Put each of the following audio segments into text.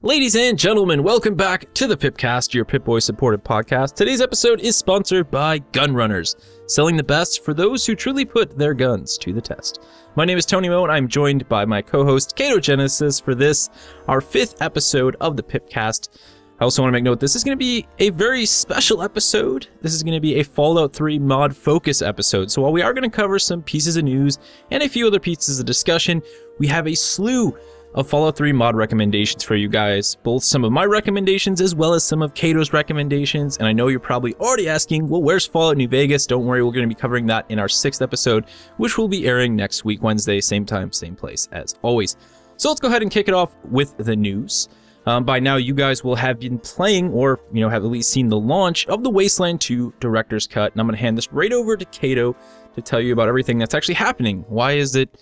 Ladies and gentlemen, welcome back to the PIPCAST, your Pip-Boy supported podcast. Today's episode is sponsored by Gun Runners, selling the best for those who truly put their guns to the test. My name is Tony Mo, and I'm joined by my co-host Caedo Genesis for this, our 5th episode of the PIPCAST. I also want to make note, this is going to be a very special episode. This is going to be a Fallout 3 mod focus episode. So while we are going to cover some pieces of news and a few other pieces of discussion, we have a slew of Fallout 3 mod recommendations for you guys, both some of my recommendations as well as some of Caedo's recommendations. And I know you're probably already asking, well, where's Fallout New Vegas? Don't worry, we're going to be covering that in our 6th episode, which will be airing next week, Wednesday, same time, same place as always. So let's go ahead and kick it off with the news. By now, you guys will have been playing or, have at least seen the launch of the Wasteland 2 Director's Cut. And I'm going to hand this right over to Caedo to tell you about everything that's actually happening. Why is it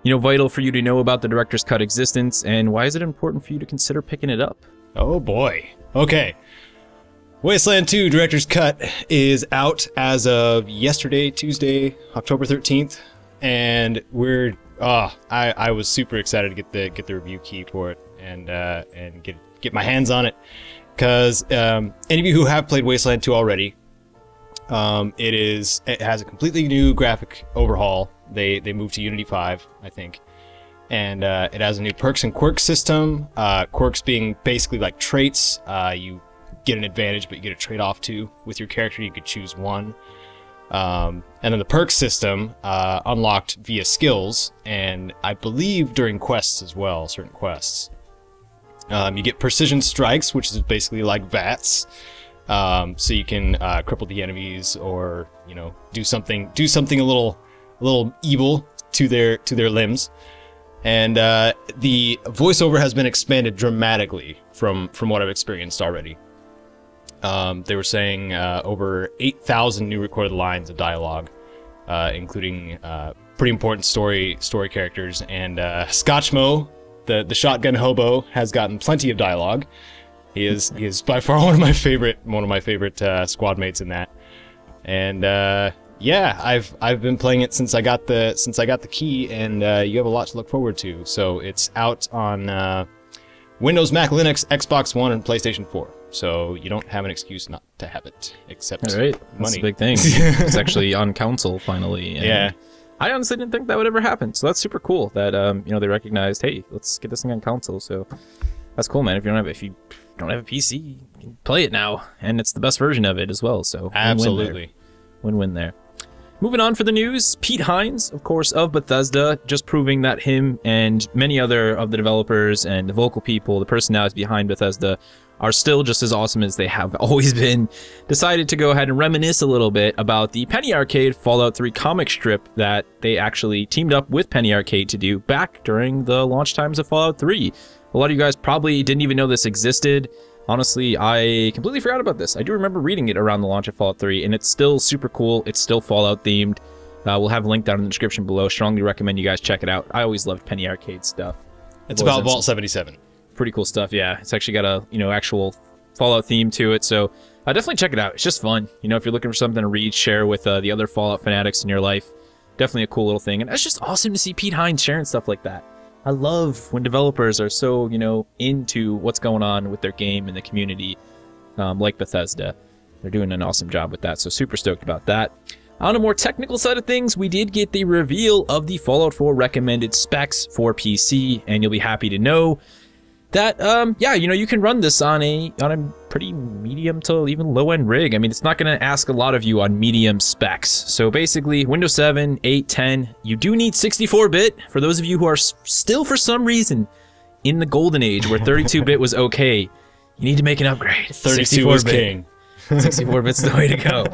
vital for you to know about the Director's Cut existence, and why is it important for you to consider picking it up? Oh boy. Okay. Wasteland 2 Director's Cut is out as of yesterday, Tuesday, October 13th, and I was super excited to get the review key for it and get my hands on it, because any of you who have played Wasteland 2 already, it has a completely new graphic overhaul. They moved to Unity 5, I think, and it has a new perks and quirks system. Quirks being basically like traits. You get an advantage, but you get a trade-off too with your character. You could choose one. And then the perks system unlocked via skills, and I believe during quests as well, certain quests. You get precision strikes, which is basically like VATS. So you can cripple the enemies, or do something a little evil to their limbs. And the voiceover has been expanded dramatically from what I've experienced already. They were saying over 8,000 new recorded lines of dialogue, including pretty important story characters. And Scotchmo, the shotgun hobo, has gotten plenty of dialogue. He is by far one of my favorite squad mates in that. And yeah, I've been playing it since I got the key, and you have a lot to look forward to. So it's out on Windows, Mac, Linux, Xbox One, and PlayStation 4. So you don't have an excuse not to have it, except money. That's a big thing. It's actually on console finally. And yeah. I honestly didn't think that would ever happen. So that's super cool that they recognized, hey, let's get this thing on console. So that's cool, man. If you don't have a PC, you can play it now, and it's the best version of it as well. So absolutely, win-win there. Moving on for the news, Pete Hines, of course, of Bethesda, just proving that him and many other of the developers and the vocal people, the personalities behind Bethesda, are still just as awesome as they have always been, decided to go ahead and reminisce a little bit about the Penny Arcade Fallout 3 comic strip that they actually teamed up with Penny Arcade to do back during the launch times of Fallout 3. A lot of you guys probably didn't even know this existed. Honestly, I completely forgot about this. I do remember reading it around the launch of Fallout 3, and it's still super cool. It's still Fallout themed. We'll have a link down in the description below. Strongly recommend you guys check it out. I always loved Penny Arcade stuff. It's about Vault 77. Pretty cool stuff, yeah. It's actually got a actual Fallout theme to it, so definitely check it out. It's just fun. If you're looking for something to read, share with the other Fallout fanatics in your life, definitely a cool little thing. And it's just awesome to see Pete Hines sharing stuff like that. I love when developers are so, into what's going on with their game and the community, like Bethesda. They're doing an awesome job with that, so super stoked about that. On a more technical side of things, we did get the reveal of the Fallout 4 recommended specs for PC, and you'll be happy to know that, yeah, you can run this on a pretty medium to even low-end rig. I mean, it's not going to ask a lot of you on medium specs. So basically, Windows 7, 8, 10, you do need 64-bit. For those of you who are still, for some reason, in the golden age where 32-bit was okay, you need to make an upgrade. 32 was king. 64-bit's the way to go.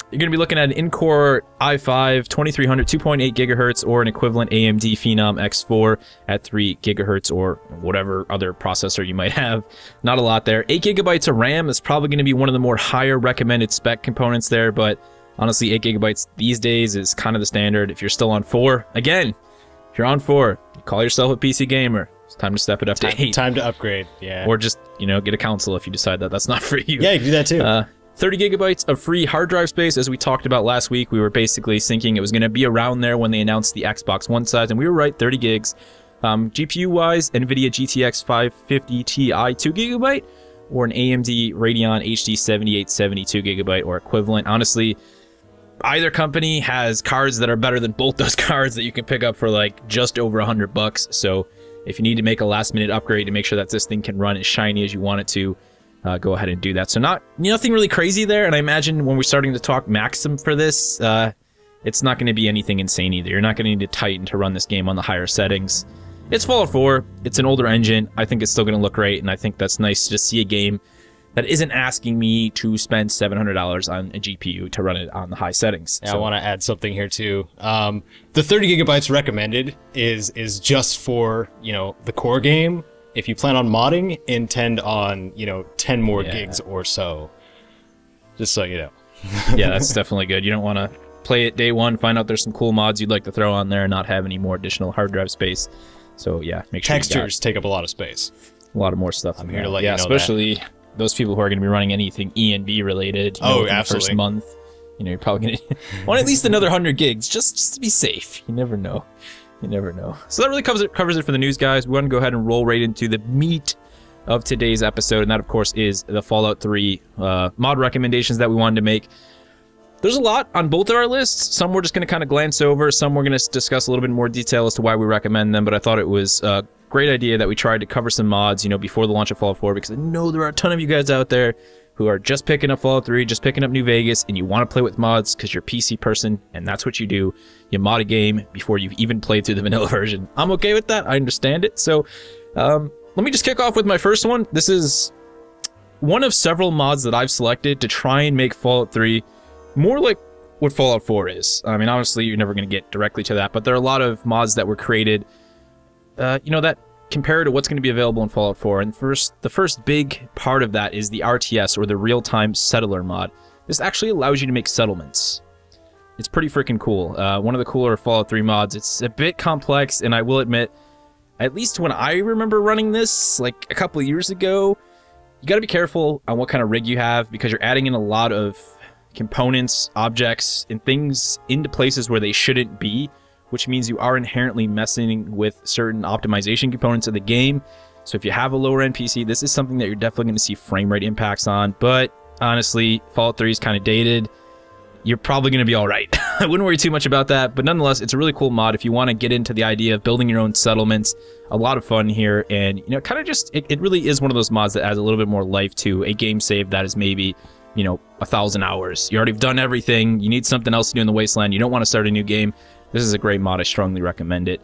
You're going to be looking at an in-core i5 2300 2.8 gigahertz or an equivalent AMD Phenom X4 at 3 gigahertz or whatever other processor you might have. Not a lot there. 8 gigabytes of RAM is probably going to be one of the more higher recommended spec components there, but honestly, 8 gigabytes these days is kind of the standard. If you're still on 4, again, if you're on 4, you call yourself a PC gamer. It's time to step it up to 8. Time to upgrade, yeah. Or just, get a console if you decide that that's not for you. Yeah, you can do that too. 30 gigabytes of free hard drive space. As we talked about last week, we were basically thinking it was going to be around there when they announced the Xbox One size, and we were right, 30 gigs. GPU-wise, NVIDIA GTX 550 Ti 2GB, or an AMD Radeon HD 7870 2GB or equivalent. Honestly, either company has cards that are better than both those cards that you can pick up for like just over $100. So if you need to make a last-minute upgrade to make sure that this thing can run as shiny as you want it to, go ahead and do that. So nothing really crazy there, and I imagine when we're starting to talk maxim for this, it's not going to be anything insane either. You're not going to need to tighten to run this game on the higher settings. It's Fallout 4. It's an older engine. I think it's still going to look great, and I think that's nice to see a game that isn't asking me to spend $700 on a GPU to run it on the high settings. Yeah, so I want to add something here too. The 30 gigabytes recommended is just for, the core game. If you plan on modding, intend on, 10 more gigs or so. Just so you know. Yeah, that's definitely good. You don't want to play it day one, find out there's some cool mods you'd like to throw on there and not have any more additional hard drive space. So yeah, make sure textures take up a lot of space. A lot of more stuff. I'm here to let you know especially that. Those people who are going to be running anything ENV related. Absolutely. The first month, you're probably going to want at least another 100 gigs just to be safe. You never know. You never know. So that really covers it for the news, guys. We want to go ahead and roll right into the meat of today's episode, and that, of course, is the Fallout 3 mod recommendations that we wanted to make. There's a lot on both of our lists. Some we're just going to kind of glance over. Some we're going to discuss a little bit more detail as to why we recommend them, but I thought it was a great idea that we tried to cover some mods, before the launch of Fallout 4, because I know there are a ton of you guys out there who are just picking up Fallout 3, just picking up New Vegas, and you want to play with mods because you're a PC person, and that's what you do. You mod a game before you've even played through the vanilla version. I'm okay with that. I understand it. So let me just kick off with my first one. This is one of several mods that I've selected to try and make Fallout 3 more like what Fallout 4 is. I mean, obviously, you're never going to get directly to that, but there are a lot of mods that were created, that compare to what's going to be available in Fallout 4. And the first big part of that is the RTS, or the Real-Time Settler mod. This actually allows you to make settlements. It's pretty freaking cool. One of the cooler Fallout 3 mods. It's a bit complex, and I will admit, at least when I remember running this, like a couple of years ago, you got to be careful on what kind of rig you have, because you're adding in a lot of components, objects, and things into places where they shouldn't be, which means you are inherently messing with certain optimization components of the game. So if you have a lower NPC, this is something that you're definitely going to see frame rate impacts on. But honestly, Fallout 3 is kind of dated. You're probably going to be all right. I wouldn't worry too much about that. But nonetheless, it's a really cool mod if you want to get into the idea of building your own settlements. A lot of fun here. And, kind of just, it really is one of those mods that adds a little bit more life to a game save that is maybe 1,000 hours. You already have done everything. You need something else to do in the wasteland. You don't want to start a new game. This is a great mod. I strongly recommend it.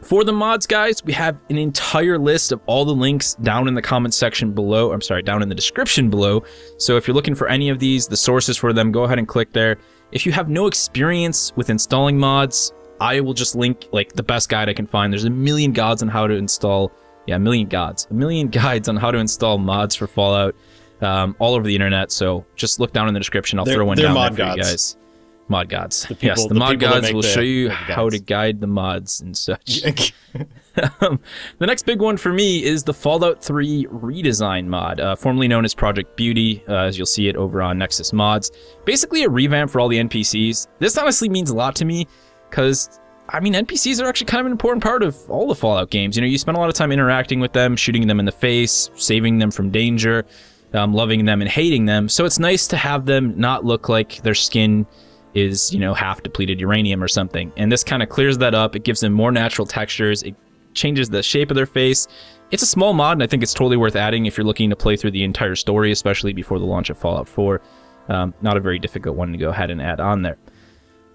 For the mods, guys, we have an entire list of all the links down in the comment section below. I'm sorry, down in the description below. So if you're looking for any of these, the sources for them, go ahead and click there. If you have no experience with installing mods, I will just link like the best guide I can find. There's a million guides on how to install. Yeah, a million guides on how to install mods for Fallout. All over the internet, so just look down in the description. I'll throw one down there for you guys. Mod gods. Yes, the mod gods will show you how to guide the mods and such. The next big one for me is the Fallout 3 Redesign Mod, formerly known as Project Beauty, as you'll see it over on Nexus Mods. Basically a revamp for all the NPCs. This honestly means a lot to me, because NPCs are actually kind of an important part of all the Fallout games. You spend a lot of time interacting with them, shooting them in the face, saving them from danger, loving them and hating them. So it's nice to have them not look like their skin is, half depleted uranium or something. And this kind of clears that up. It gives them more natural textures. It changes the shape of their face. It's a small mod, and I think it's totally worth adding if you're looking to play through the entire story, especially before the launch of Fallout 4. Not a very difficult one to go ahead and add on there.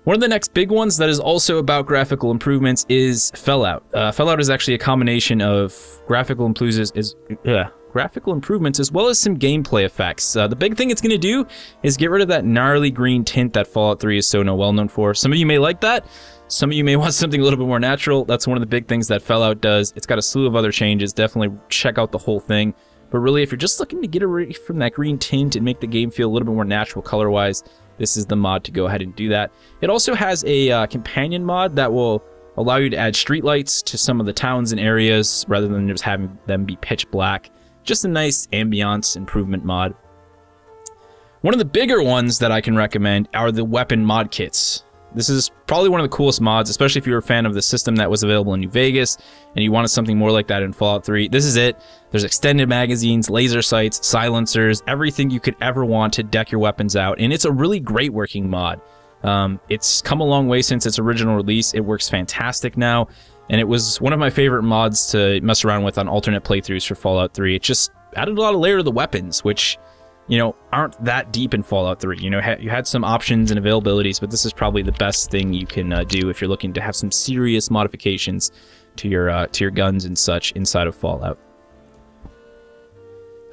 One of the next big ones that is also about graphical improvements is Fallout. Fallout is actually a combination of graphical improvements as well as some gameplay effects. The big thing it's going to do is get rid of that gnarly green tint that Fallout 3 is so well known for. Some of you may like that. Some of you may want something a little bit more natural. That's one of the big things that Fallout does. It's got a slew of other changes. Definitely check out the whole thing. But really, if you're just looking to get away from that green tint and make the game feel a little bit more natural color-wise, this is the mod to go ahead and do that. It also has a companion mod that will allow you to add streetlights to some of the towns and areas rather than just having them be pitch black. Just a nice ambiance improvement mod. One of the bigger ones that I can recommend are the weapon mod kits. This is probably one of the coolest mods, especially if you're a fan of the system that was available in New Vegas and you wanted something more like that in Fallout 3. This is it. There's extended magazines, laser sights, silencers, everything you could ever want to deck your weapons out, and it's a really great working mod. It's come a long way since its original release. It works fantastic now, and it was one of my favorite mods to mess around with on alternate playthroughs for Fallout 3. It just added a lot of layer to the weapons, which, you know, aren't that deep in Fallout 3. You know, you had some options and availabilities, but this is probably the best thing you can do if you're looking to have some serious modifications to your guns and such inside of Fallout.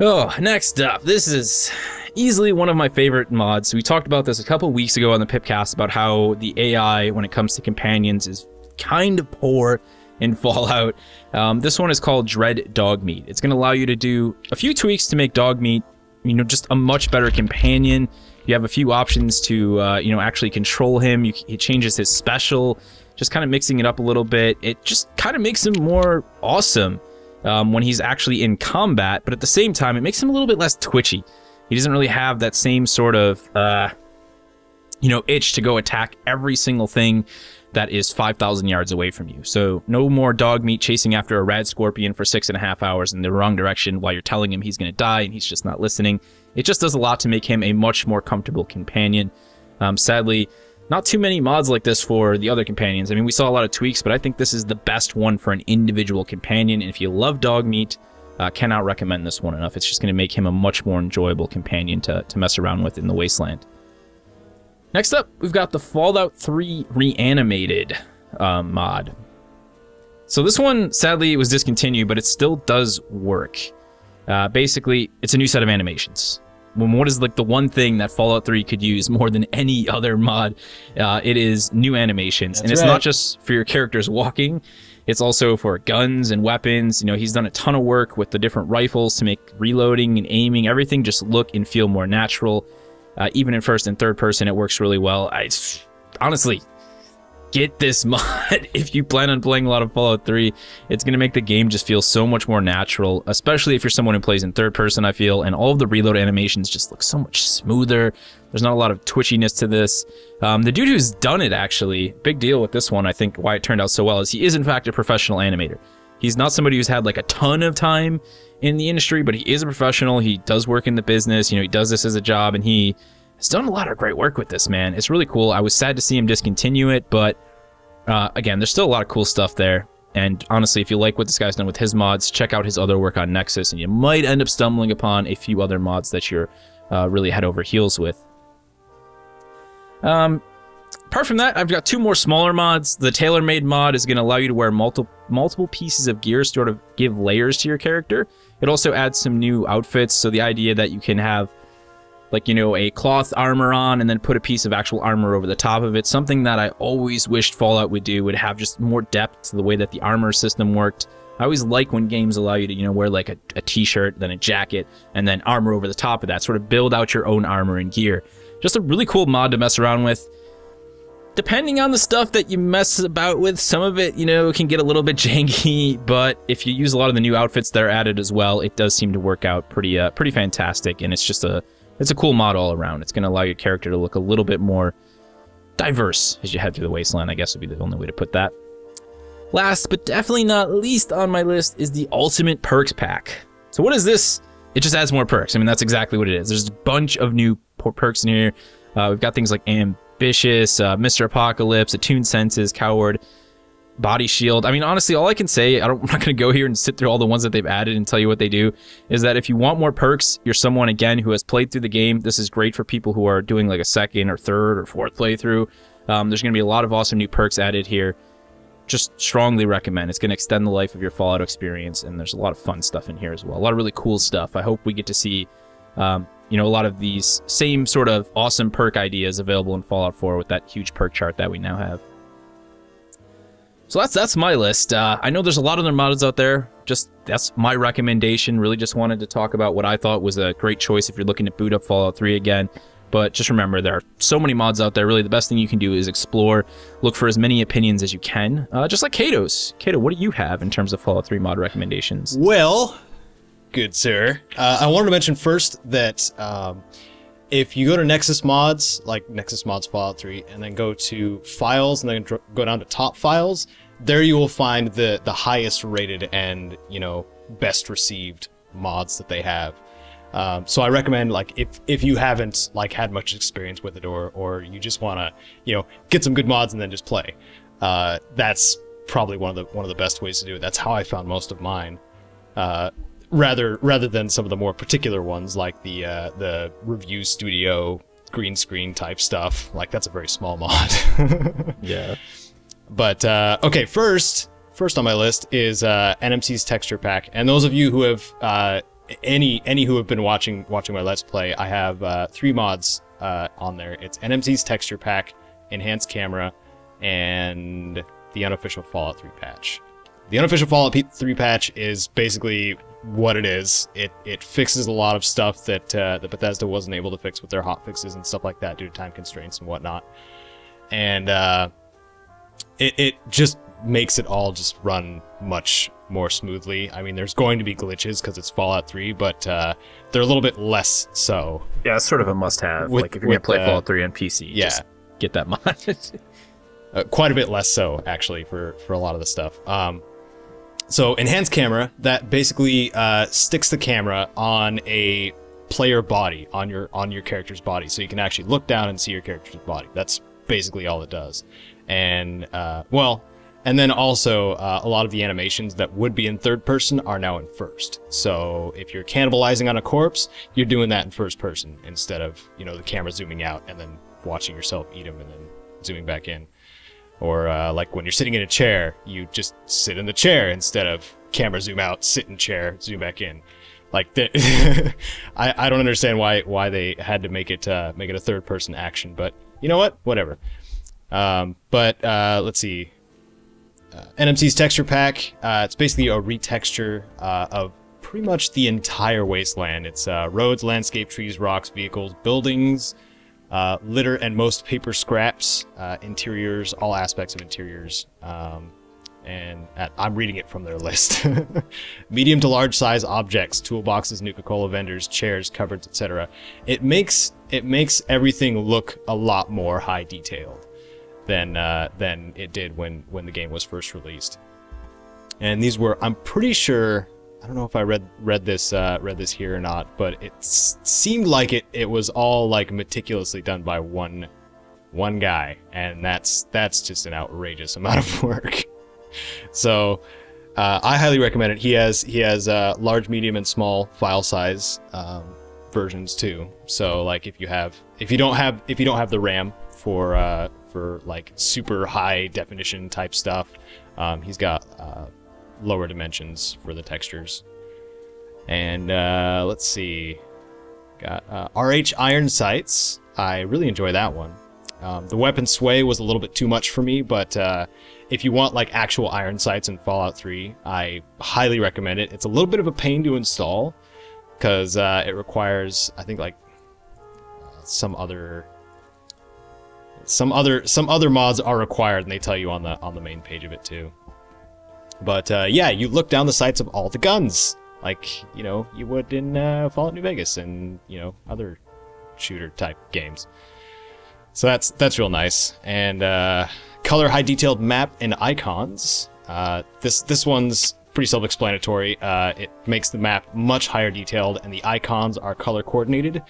Oh, next up, this is easily one of my favorite mods. We talked about this a couple weeks ago on the PIPCAST about how the AI when it comes to companions is kind of poor in Fallout. This one is called Dread Dogmeat. It's going to allow you to do a few tweaks to make Dogmeat, you know, just a much better companion. You have a few options to, you know, actually control him. He changes his special, just kind of mixing it up a little bit. It just kind of makes him more awesome when he's actually in combat, but at the same time, it makes him a little bit less twitchy. He doesn't really have that same sort of, you know, itch to go attack every single thing that is 5,000 yards away from you. So no more Dogmeat chasing after a rad scorpion for 6.5 hours in the wrong direction while you're telling him he's going to die and he's just not listening. It just does a lot to make him a much more comfortable companion. Sadly, not too many mods like this for the other companions. I mean, we saw a lot of tweaks, but I think this is the best one for an individual companion. And if you love Dogmeat, cannot recommend this one enough. It's just going to make him a much more enjoyable companion to mess around with in the Wasteland. Next up, we've got the Fallout 3 Reanimated mod. So this one, sadly, it was discontinued, but it still does work. Basically, it's a new set of animations. What is like the one thing that Fallout 3 could use more than any other mod? It is new animations. And it's not just for your characters walking, it's also for guns and weapons. You know, he's done a ton of work with the different rifles to make reloading and aiming, everything just look and feel more natural. Even in first and third person, it works really well. Honestly, get this mod if you plan on playing a lot of Fallout 3. It's going to make the game just feel so much more natural, especially if you're someone who plays in third person, I feel, and all of the reload animations just look so much smoother. There's not a lot of twitchiness to this. The dude who's done it, actually, big deal with this one, I think why it turned out so well, is he is in fact a professional animator. He's not somebody who's had like a ton of time in the industry, but he is a professional. He does work in the business, you know, he does this as a job, and he has done a lot of great work with this, man. It's really cool. I was sad to see him discontinue it, but again, there's still a lot of cool stuff there. And honestly, if you like what this guy's done with his mods, check out his other work on Nexus, and you might end up stumbling upon a few other mods that you're really head over heels with. Apart from that, I've got two more smaller mods. The Taylormade Mod is going to allow you to wear multiple pieces of gear, sort of give layers to your character. It also adds some new outfits, so the idea that you can have, like, you know, a cloth armor on and then put a piece of actual armor over the top of it. Something that I always wished Fallout would do, would have just more depth to the way that the armor system worked. I always like when games allow you to, you know, wear like a t-shirt, then a jacket, and then armor over the top of that. Sort of build out your own armor and gear. Just a really cool mod to mess around with. Depending on the stuff that you mess about with, some of it, you know, can get a little bit janky, but if you use a lot of the new outfits that are added as well, it does seem to work out pretty fantastic, and it's just it's a cool mod all around. It's going to allow your character to look a little bit more diverse as you head through the Wasteland, I guess would be the only way to put that. Last, but definitely not least on my list, is the Ultimate Perks Pack. So what is this? It just adds more perks. I mean, that's exactly what it is. There's a bunch of new perks in here. We've got things like Ambitious, Mr. Apocalypse, Attuned Senses, Coward, Body Shield. I mean, honestly, all I can say, I'm not going to go here and sit through all the ones that they've added and tell you what they do, is that if you want more perks, you're someone, again, who has played through the game. This is great for people who are doing like a second or third or fourth playthrough. There's going to be a lot of awesome new perks added here. Just strongly recommend. It's going to extend the life of your Fallout experience, and there's a lot of fun stuff in here as well. A lot of really cool stuff. I hope we get to see, you know, a lot of these same sort of awesome perk ideas available in Fallout 4 with that huge perk chart that we now have. So that's my list. I know there's a lot of other mods out there. Just that's my recommendation. Really just wanted to talk about what I thought was a great choice if you're looking to boot up Fallout 3 again. But just remember, there are so many mods out there. Really, the best thing you can do is explore, look for as many opinions as you can. Just like Caedo's. Caedo, what do you have in terms of Fallout 3 mod recommendations? Well, good sir. I wanted to mention first that if you go to Nexus Mods, like Nexus Mods Fallout 3, and then go to Files, and then go down to Top Files, there you will find the highest rated and, you know, best received mods that they have. So I recommend, like, if you haven't like had much experience with it, or you just want to, you know, get some good mods and then just play, that's probably one of the best ways to do it. That's how I found most of mine. Rather than some of the more particular ones like the review studio green screen type stuff. Like, that's a very small mod. Yeah. But okay, first on my list is NMC's texture pack. And those of you who have any who have been watching my Let's Play, I have 3 mods on there. It's NMC's texture pack, enhanced camera, and the unofficial Fallout 3 patch. The unofficial Fallout 3 patch is basically what it is. It fixes a lot of stuff that Bethesda wasn't able to fix with their hotfixes and stuff like that due to time constraints and whatnot. And it just makes it all just run much more smoothly. I mean, there's going to be glitches because it's Fallout 3, but they're a little bit less so. Yeah, it's sort of a must-have. Like, if you're going to play Fallout 3 on PC, yeah, just get that mod. Quite a bit less so, actually, for a lot of the stuff. So enhanced camera, that basically sticks the camera on a player body, on your character's body, so you can actually look down and see your character's body. That's basically all it does. And well, and then also a lot of the animations that would be in third person are now in first. So if you're cannibalizing on a corpse, you're doing that in first person instead of, you know, the camera zooming out and then watching yourself eat them and then zooming back in. Or like when you're sitting in a chair, you just sit in the chair instead of camera zoom out, sit in chair, zoom back in. Like I don't understand why they had to make it a third person action, but you know what? Whatever. But let's see. NMC's texture pack. It's basically a retexture of pretty much the entire wasteland. It's roads, landscape, trees, rocks, vehicles, buildings, litter, and most paper scraps, interiors, all aspects of interiors. And I'm reading it from their list. Medium to large size objects, toolboxes, Nuka-Cola vendors, chairs, cupboards, etc. It makes everything look a lot more high detailed than it did when the game was first released. And these were, I'm pretty sure, I don't know if I read this here or not, but it seemed like it was all like meticulously done by one guy, and that's just an outrageous amount of work. So I highly recommend it. He has large, medium, and small file size versions too. So like if you don't have the RAM for like super high definition type stuff, he's got lower dimensions for the textures. And let's see, got RH iron sights. I really enjoy that one. The weapon sway was a little bit too much for me, but if you want like actual iron sights in Fallout 3, I highly recommend it. It's a little bit of a pain to install because it requires, I think, like some other mods are required, and they tell you on the main page of it too. But yeah, you look down the sights of all the guns, like, you know, you would in Fallout New Vegas and, you know, other shooter type games. So that's real nice. And color high detailed map and icons. This one's pretty self-explanatory. It makes the map much higher detailed, and the icons are color coordinated.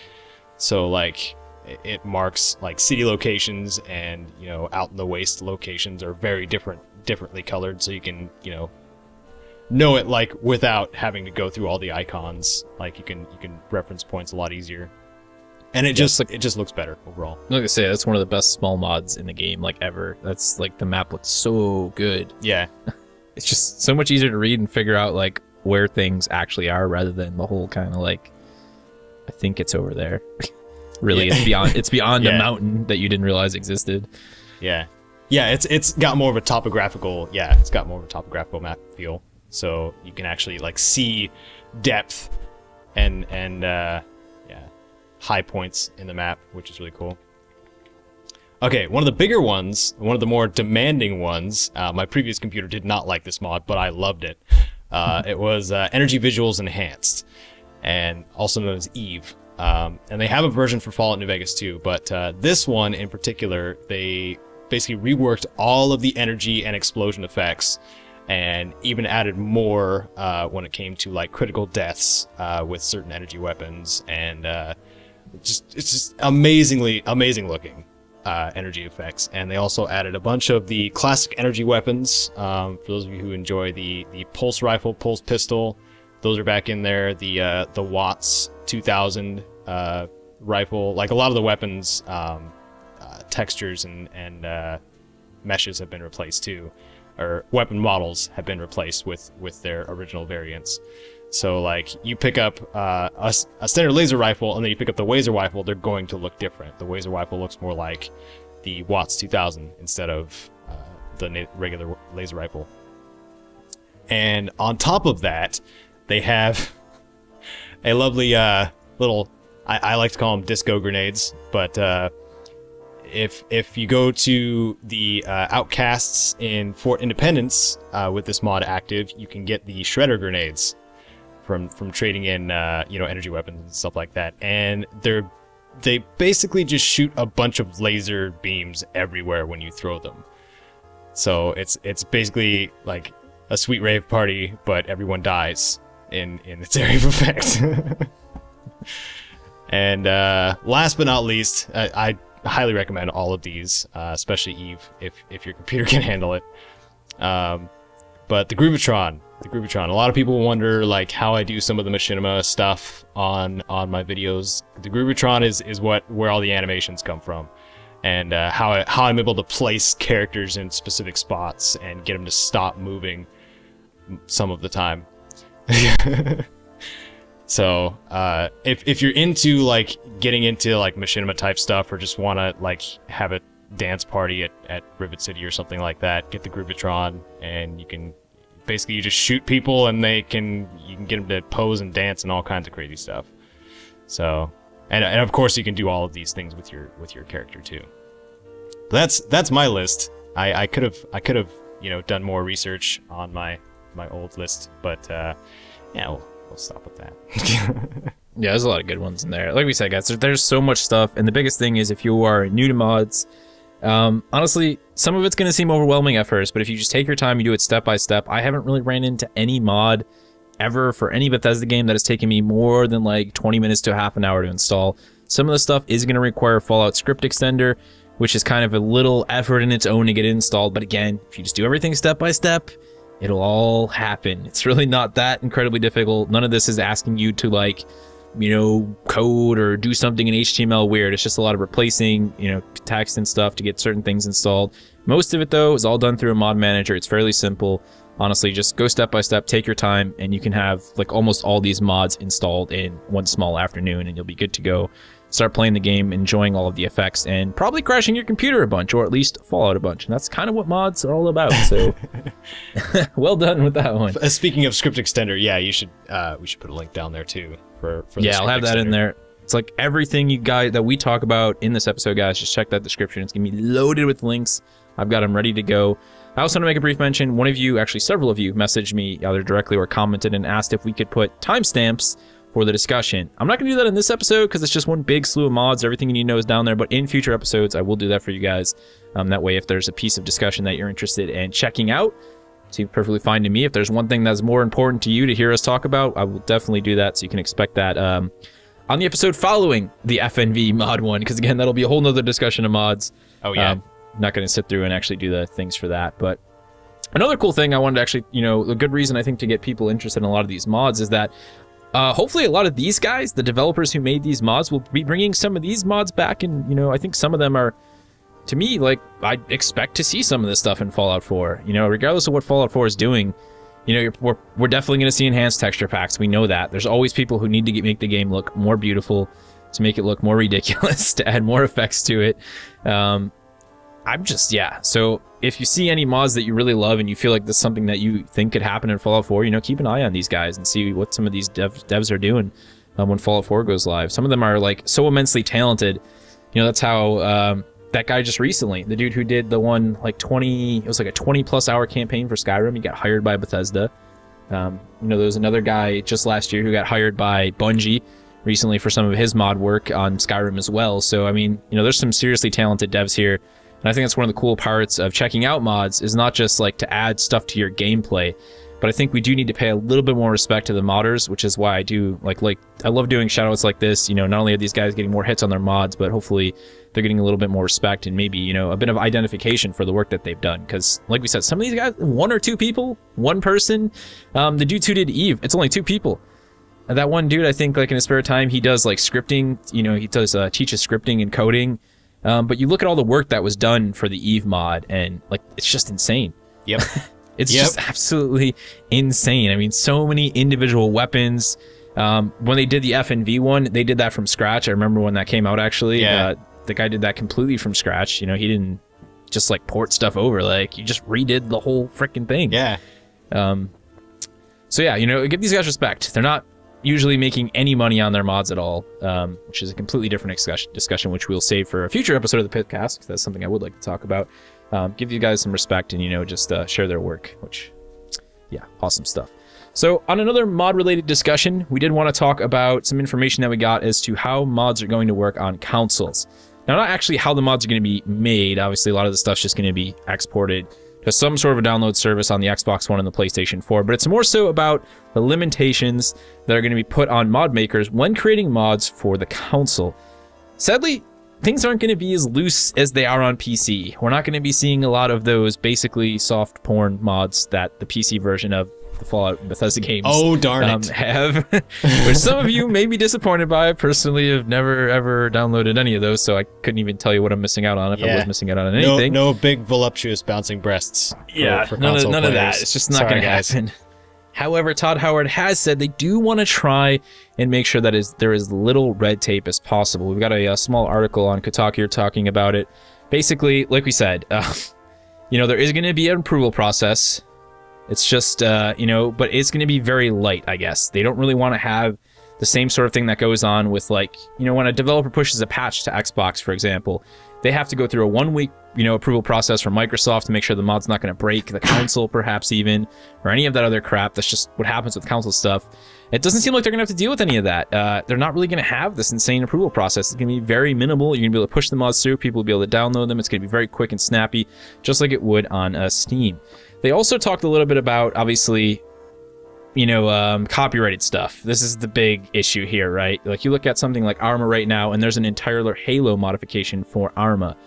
So like it marks like city locations, and, you know, out in the waste locations are very differently colored, so you can, you know it like without having to go through all the icons. Like you can reference points a lot easier. And it just looks better overall. Like I say, that's one of the best small mods in the game, like, ever. That's like, the map looks so good. Yeah. It's just so much easier to read and figure out like where things actually are, rather than the whole kind of like, I think it's over there. Really, yeah. it's beyond yeah. a mountain that you didn't realize existed. Yeah. Yeah, it's got more of a topographical, map feel. So you can actually like see depth and high points in the map, which is really cool. Okay, one of the bigger ones, one of the more demanding ones, my previous computer did not like this mod, but I loved it. It was Energy Visuals Enhanced, and also known as EVE. And they have a version for Fallout New Vegas too, but this one in particular, they basically reworked all of the energy and explosion effects, and even added more when it came to like critical deaths with certain energy weapons, and it's just amazing looking energy effects. And they also added a bunch of the classic energy weapons. For those of you who enjoy the pulse rifle, pulse pistol, those are back in there. The Watts 2000 rifle, like a lot of the weapons textures and meshes have been replaced too, or weapon models have been replaced with their original variants. So like you pick up a standard laser rifle and then you pick up the Wazer rifle, they're going to look different. The Wazer rifle looks more like the Watts 2000 instead of the regular laser rifle. And on top of that, they have a lovely little, I like to call them disco grenades, but if you go to the outcasts in Fort Independence with this mod active, you can get the shredder grenades from trading in energy weapons and stuff like that, and they basically just shoot a bunch of laser beams everywhere when you throw them. So it's basically like a sweet rave party, but everyone dies in its area of effect. And last but not least, I highly recommend all of these, especially Eve, if your computer can handle it. But the Groovitron, a lot of people wonder like how I do some of the machinima stuff on my videos. The Groovitron is where all the animations come from, and how I'm able to place characters in specific spots and get them to stop moving some of the time. So if you're into like getting into like machinima type stuff, or just want to like have a dance party at Rivet City or something like that, get the Groovitron, and you can basically just shoot people and you can get them to pose and dance and all kinds of crazy stuff. So and of course you can do all of these things with your character too. That's my list. I could have done more research on my old list, but yeah, we'll stop with that. Yeah, there's a lot of good ones in there. Like we said, guys, there's so much stuff, and the biggest thing is if you are new to mods, honestly, some of it's going to seem overwhelming at first, but if you just take your time, you do it step by step. I haven't really ran into any mod ever for any Bethesda game that has taken me more than like 20 minutes to half an hour to install. Some of the stuff is going to require Fallout script extender, which is kind of a little effort in its own to get it installed, but again, if you just do everything step by step, it'll all happen. It's really not that incredibly difficult. None of this is asking you to like, code or do something in HTML weird. It's just a lot of replacing, text and stuff to get certain things installed. Most of it though is all done through a mod manager. It's fairly simple. Honestly, just go step by step, take your time, and you can have like almost all these mods installed in one small afternoon, and you'll be good to go. Start playing the game, enjoying all of the effects, and probably crashing your computer a bunch, or at least Fallout a bunch. And that's kind of what mods are all about. So, well done with that one. Speaking of script extender, yeah, we should put a link down there too for yeah, I'll have that in there. It's like everything you guys that we talk about in this episode, guys. Just check that description. It's gonna be loaded with links. I've got them ready to go. I also want to make a brief mention. One of you, actually several of you, messaged me either directly or commented and asked if we could put timestamps for the discussion. I'm not going to do that in this episode because it's just one big slew of mods. Everything you need to know is down there, but in future episodes, I will do that for you guys. That way, if there's a piece of discussion that you're interested in checking out, seems perfectly fine to me. If there's one thing that's more important to you to hear us talk about, I will definitely do that, so you can expect that on the episode following the FNV mod one, because again, that'll be a whole nother discussion of mods. Oh, yeah. I'm not going to sit through and actually do the things for that, but another cool thing I wanted to actually, a good reason I think to get people interested in a lot of these mods is that hopefully a lot of these guys, the developers who made these mods, will be bringing some of these mods back, and I think some of them are, to me, like, I expect to see some of this stuff in Fallout 4. Regardless of what Fallout 4 is doing, we're definitely going to see enhanced texture packs. We know that. There's always people who need to make the game look more beautiful, to make it look more ridiculous, to add more effects to it. So if you see any mods that you really love and you feel like this is something that you think could happen in Fallout 4, keep an eye on these guys and see what some of these devs are doing when Fallout 4 goes live. Some of them are like so immensely talented. That's how that guy just recently, the dude who did the one like it was like a 20+ hour campaign for Skyrim, he got hired by Bethesda. There was another guy just last year who got hired by Bungie, recently for some of his mod work on Skyrim as well. So I mean, you know, there's some seriously talented devs here, and I think that's one of the cool parts of checking out mods is not just like to add stuff to your gameplay, but I think we do need to pay a little bit more respect to the modders, which is why I do like I love doing shoutouts like this. You know, not only are these guys getting more hits on their mods, but hopefully they're getting a little bit more respect and maybe, you know, a bit of identification for the work that they've done. Because like we said, some of these guys, one or two people, one person, the dude who did Eve, it's only 2 people. And that one dude, I think, like in his spare time, he does like scripting. You know, he does teaches scripting and coding. But you look at all the work that was done for the Eve mod, and like it's just insane. Yep. It's just absolutely insane. I mean, so many individual weapons. When they did the FNV one, they did that from scratch. I remember when that came out, actually. Yeah. The guy did that completely from scratch. You know, he didn't just like port stuff over. Like, he just redid the whole freaking thing. Yeah. So yeah, you know, give these guys respect. They're not usually making any money on their mods at all, which is a completely different discussion, which we'll save for a future episode of the PIPCAST, because that's something I would like to talk about. Give you guys some respect and, you know, just share their work, which, yeah, awesome stuff. So on another mod-related discussion, we did want to talk about some information that we got as to how mods are going to work on consoles. Now, not actually how the mods are going to be made. Obviously, a lot of the stuff's just going to be exported to some sort of a download service on the Xbox One and the PlayStation 4, but it's more so about the limitations that are going to be put on mod makers when creating mods for the console. Sadly, things aren't going to be as loose as they are on PC. We're not going to be seeing a lot of those basically soft porn mods that the PC version of the Fallout and Bethesda games have, which some of you may be disappointed by. I personally have never ever downloaded any of those, so I couldn't even tell you what I'm missing out on if I was missing out on anything. No big voluptuous bouncing breasts. For none of that. It's just not going to happen. However, Todd Howard has said they do want to try and make sure that there is little red tape as possible. We've got a small article on Kotaku here talking about it. Basically, like we said, you know, there is going to be an approval process. It's just, you know, but it's going to be very light, I guess. They don't really want to have the same sort of thing that goes on with, like, you know, when a developer pushes a patch to Xbox, for example, they have to go through a 1-week, you know, approval process from Microsoft to make sure the mod's not going to break the console, perhaps even, or any of that other crap. That's just what happens with console stuff. It doesn't seem like they're going to have to deal with any of that. They're not really going to have this insane approval process. It's going to be very minimal. You're going to be able to push the mods through. People will be able to download them. It's going to be very quick and snappy, just like it would on Steam. They also talked a little bit about, obviously, you know, copyrighted stuff. This is the big issue here, right? Like, you look at something like Arma right now, and there's an entire Halo modification for Arma.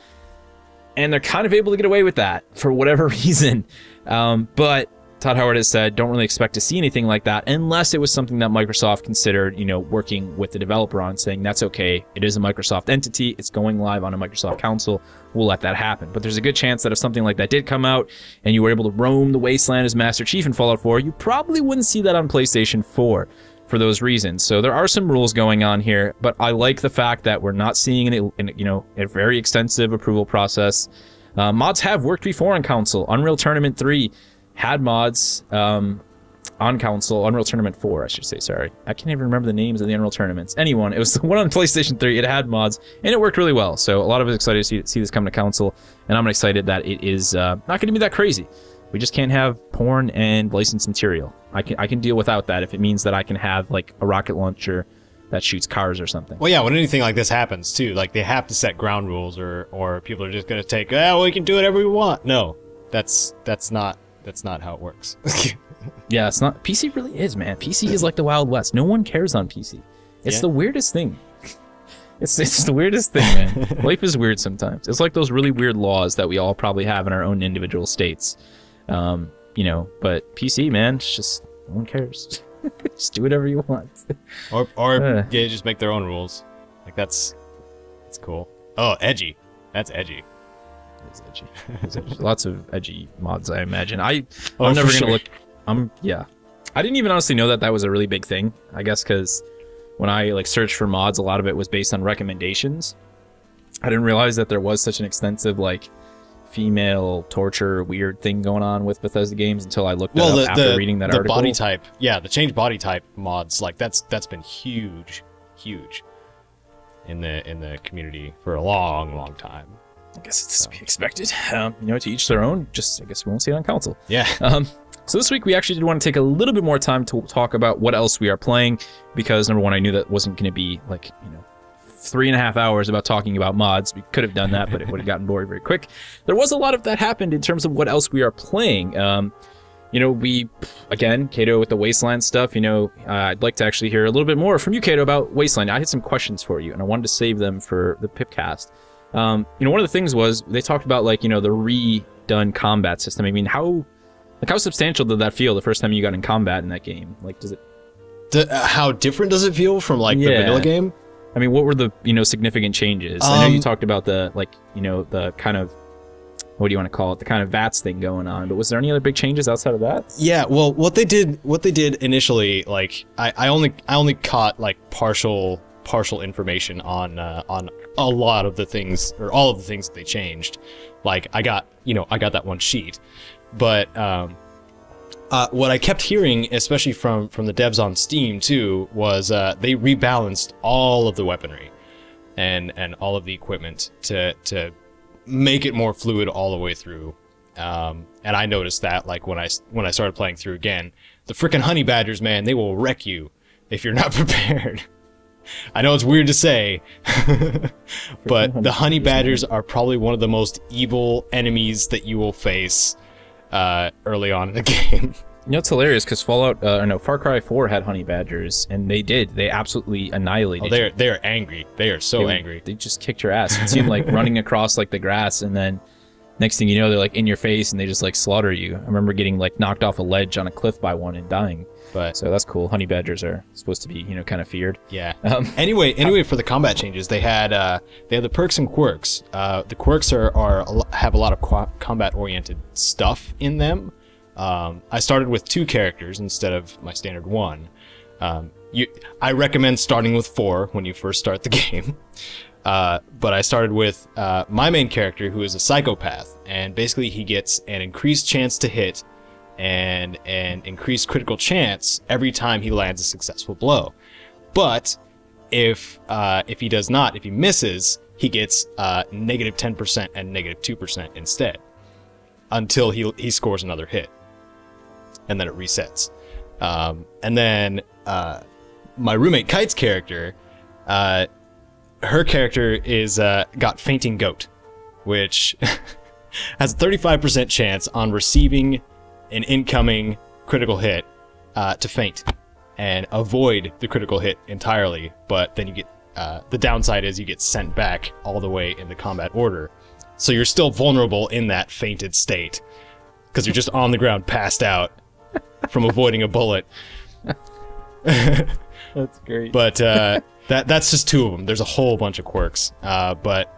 And they're kind of able to get away with that for whatever reason. But Todd Howard has said, don't really expect to see anything like that unless it was something that Microsoft considered, you know, working with the developer on, saying that's okay. It is a Microsoft entity. It's going live on a Microsoft console. We'll let that happen. But there's a good chance that if something like that did come out and you were able to roam the wasteland as Master Chief in Fallout 4, you probably wouldn't see that on PlayStation 4 for those reasons. So there are some rules going on here, but I like the fact that we're not seeing you know, a very extensive approval process. Mods have worked before on console. Unreal Tournament 3 had mods on console. Unreal Tournament 4, I should say, sorry. I can't even remember the names of the Unreal Tournaments. Anyone, it was the one on PlayStation 3. It had mods, and it worked really well. So a lot of us excited to see this come to console, and I'm excited that it is not going to be that crazy. We just can't have porn and licensed material. I can deal without that if it means that I can have, like, a rocket launcher that shoots cars or something. Well, yeah, when anything like this happens, too, like, they have to set ground rules, or people are just going to take, oh, we can do whatever we want. No, that's not how it works. Yeah, it's not. PC really is, man. PC is like the Wild West. No one cares on PC. It's the weirdest thing. It's the weirdest thing, man. Life is weird sometimes. It's like those really weird laws that we all probably have in our own individual states. You know, but PC, man, it's just no one cares. Just do whatever you want. Or just make their own rules. Like that's cool. Oh, edgy. That's edgy. It's edgy. It's edgy. Lots of edgy mods, I imagine. I'm never gonna look. Yeah. I didn't even honestly know that was a really big thing. I guess because when I like searched for mods, a lot of it was based on recommendations. I didn't realize that there was such an extensive like female torture weird thing going on with Bethesda games until I looked up after reading that article. The body type, yeah, the change body type mods, like that's been huge in the community for a long time. I guess it's to be expected. You know, to each their own. Just I guess we won't see it on console. Yeah. So this week we actually did want to take a little bit more time to talk about what else we are playing, because number one, I knew that wasn't going to be like, 3.5 hours about talking about mods. We could have done that, but it would have gotten boring very quick. There was a lot of that happened in terms of what else we are playing. We, again, Caedo with the Wasteland stuff, I'd like to actually hear a little bit more from you, Caedo, about Wasteland. I had some questions for you, and I wanted to save them for the PIPCAST. One of the things was, they talked about, the redone combat system. I mean, how substantial did that feel the first time you got in combat in that game? Does it... how different does it feel from, the vanilla game? I mean, what were the, significant changes? I know you talked about the, the kind of, what do you want to call it? The kind of VATS thing going on, but was there any other big changes outside of that? Yeah, well, what they did initially, I only caught, partial information on a lot of the things, or all of the things that they changed. I got that one sheet. But, what I kept hearing, especially from the devs on Steam too, was they rebalanced all of the weaponry and all of the equipment to make it more fluid all the way through. And I noticed that when I started playing through again, the frickin' honey badgers, man, they will wreck you if you're not prepared. I know it's weird to say, but the honey badgers are probably one of the most evil enemies that you will face early on in the game. It's hilarious because Far Cry 4 had honey badgers, and they absolutely annihilated. Oh, they are angry. They are so angry. They just kicked your ass. It seemed like running across the grass, and then next thing you know, they're in your face and they just slaughter you. I remember getting knocked off a ledge on a cliff by one and dying. So that's cool. Honey badgers are supposed to be kind of feared. Yeah. Anyway, for the combat changes, they had the perks and quirks. The quirks have a lot of combat oriented stuff in them. I started with 2 characters instead of my standard 1. I recommend starting with 4 when you first start the game. But I started with my main character, who is a psychopath, and basically he gets an increased chance to hit and an increased critical chance every time he lands a successful blow. But if he misses, he gets negative 10% and negative 2% instead, until he scores another hit, and then it resets. And then my roommate Kite's character, her character is got Fainting Goat, which has a 35% chance on receiving an incoming critical hit to faint and avoid the critical hit entirely, but then you get the downside is you get sent back all the way in the combat order, so you're still vulnerable in that fainted state because you're just on the ground passed out from avoiding a bullet. That's great. But that's just 2 of them. There's a whole bunch of quirks, but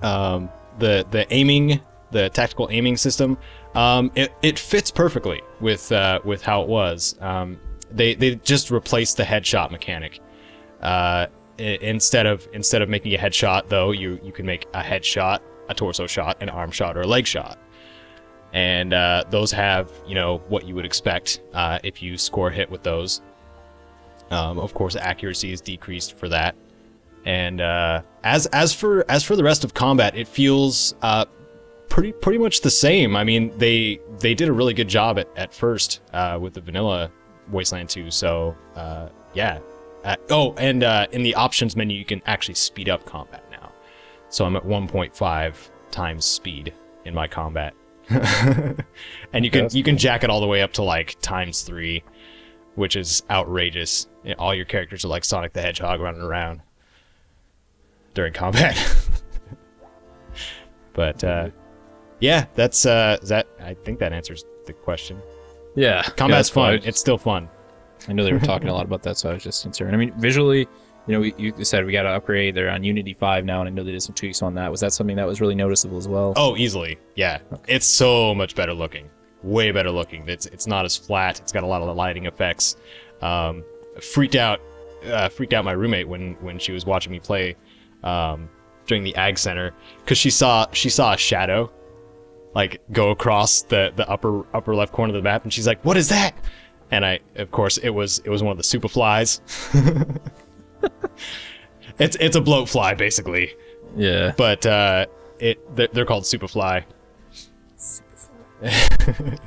the aiming, the tactical aiming system, it fits perfectly with how it was. They just replaced the headshot mechanic. Instead of making a headshot, though, you can make a headshot, a torso shot, an arm shot, or a leg shot. And those have, what you would expect if you score a hit with those. Of course, accuracy is decreased for that. And as for the rest of combat, it feels pretty much the same. I mean, they did a really good job at first with the vanilla Wasteland 2. So yeah. In the options menu, you can actually speed up combat now. So I'm at 1.5 times speed in my combat. And you can jack it all the way up to ×3, which is outrageous. All your characters are like Sonic the Hedgehog running around during combat. But yeah, that's that. I think that answers the question. Yeah, combat's fun. It's still fun. I know they were talking a lot about that, so I was just concerned. I mean, visually, you said we got to upgrade. They're on Unity 5 now, and I know they did some tweaks on that. Was that something that was really noticeable as well? Oh, easily. Yeah, okay. It's so much better looking. Way better looking. It's not as flat. It's got a lot of lighting effects. Freaked out my roommate when she was watching me play during the Ag Center, because she saw a shadow go across the upper left corner of the map, and she's like, "What is that?" And of course, it was one of the superflies. It's a bloatfly basically. Yeah. But they're called superfly.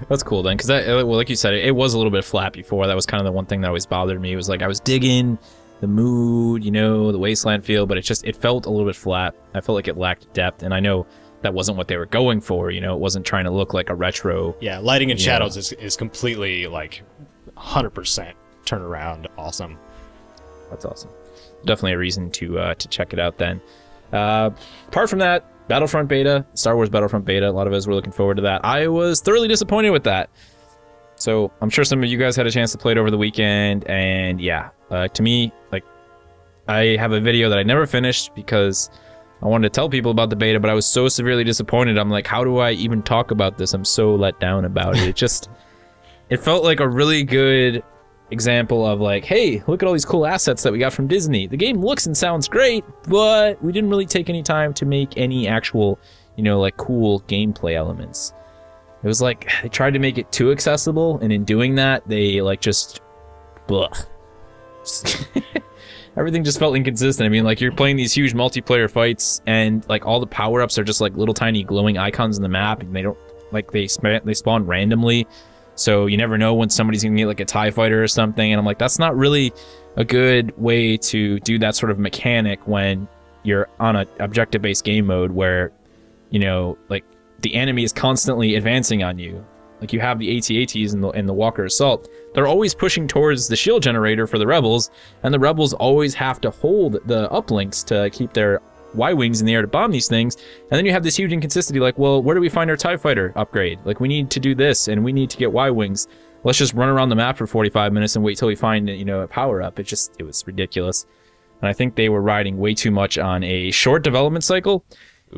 That's cool then, because well, like you said, it was a little bit flat before. That was kind of the one thing that always bothered me. It was like I was digging the mood, you know, the wasteland feel, but it felt a little bit flat. I felt like it lacked depth, and I know that wasn't what they were going for. You know, it wasn't trying to look like a retro. Yeah, lighting and shadows is completely like 100% turnaround. Awesome. That's awesome. Definitely a reason to check it out then. Apart from that, Battlefront beta, Star Wars Battlefront beta, a lot of us were looking forward to that. I was thoroughly disappointed with that. So I'm sure some of you guys had a chance to play it over the weekend, and yeah, to me, like, I have a video that I never finished because I wanted to tell people about the beta, but I was so severely disappointed. I'm like, how do I even talk about this? I'm so let down about it. It felt like a really good example of like, hey, look at all these cool assets that we got from Disney. The game looks and sounds great, but we didn't really take any time to make any actual, you know, like cool gameplay elements. It was like they tried to make it too accessible, and in doing that, they like just, everything just felt inconsistent. I mean, like, you're playing these huge multiplayer fights, and like all the power-ups are just like little tiny glowing icons on the map, and they don't, like, they spawn randomly. So you never know when somebody's gonna get like a TIE fighter or something, and I'm like, that's not really a good way to do that sort of mechanic when you're on a objective-based game mode where, you know, like, the enemy is constantly advancing on you. Like, you have the AT-ATs and the Walker Assault. They're always pushing towards the shield generator for the Rebels, and the Rebels always have to hold the uplinks to keep their Y-Wings in the air to bomb these things, and then you have this huge inconsistency, like, well, where do we find our TIE Fighter upgrade? Like, we need to do this, and we need to get Y-Wings. Let's just run around the map for 45 minutes and wait till we find, you know, a power-up. It was ridiculous. And I think they were riding way too much on a short development cycle,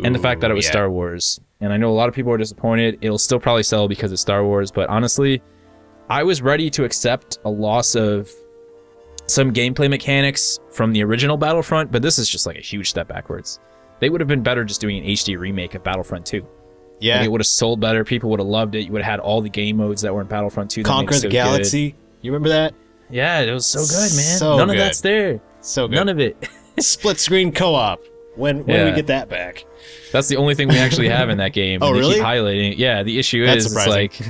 and the fact that it was Star Wars. And I know a lot of people are disappointed. It'll still probably sell because it's Star Wars, but honestly, I was ready to accept a loss of some gameplay mechanics from the original Battlefront, but this is just like a huge step backwards. They would have been better just doing an HD remake of Battlefront 2. Yeah. Like, it would have sold better. People would have loved it. You would have had all the game modes that were in Battlefront 2. Conquer the Galaxy. Good. You remember that? Yeah, it was so good, man. None of that's there. So good. None of it. Split screen co-op. When do we get that back? That's the only thing we actually have in that game. Oh, really? They keep highlighting it. Yeah, the issue is, it's like,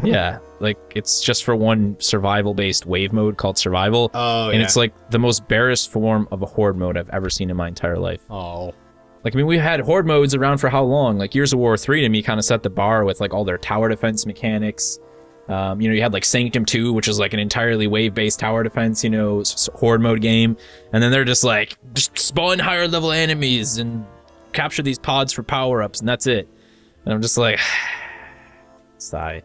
yeah, like, it's just for one survival-based wave mode called Survival. Oh, and it's like the most barest form of a horde mode I've ever seen in my entire life. Oh. Like, I mean, we've had horde modes around for how long? Like, Gears of War 3 to me kind of set the bar with like all their tower defense mechanics. You know, you had like Sanctum 2, which is like an entirely wave-based tower defense, you know, horde mode game. And then they're just like, just spawn higher level enemies and capture these pods for power-ups, and that's it. And I'm just like, sigh.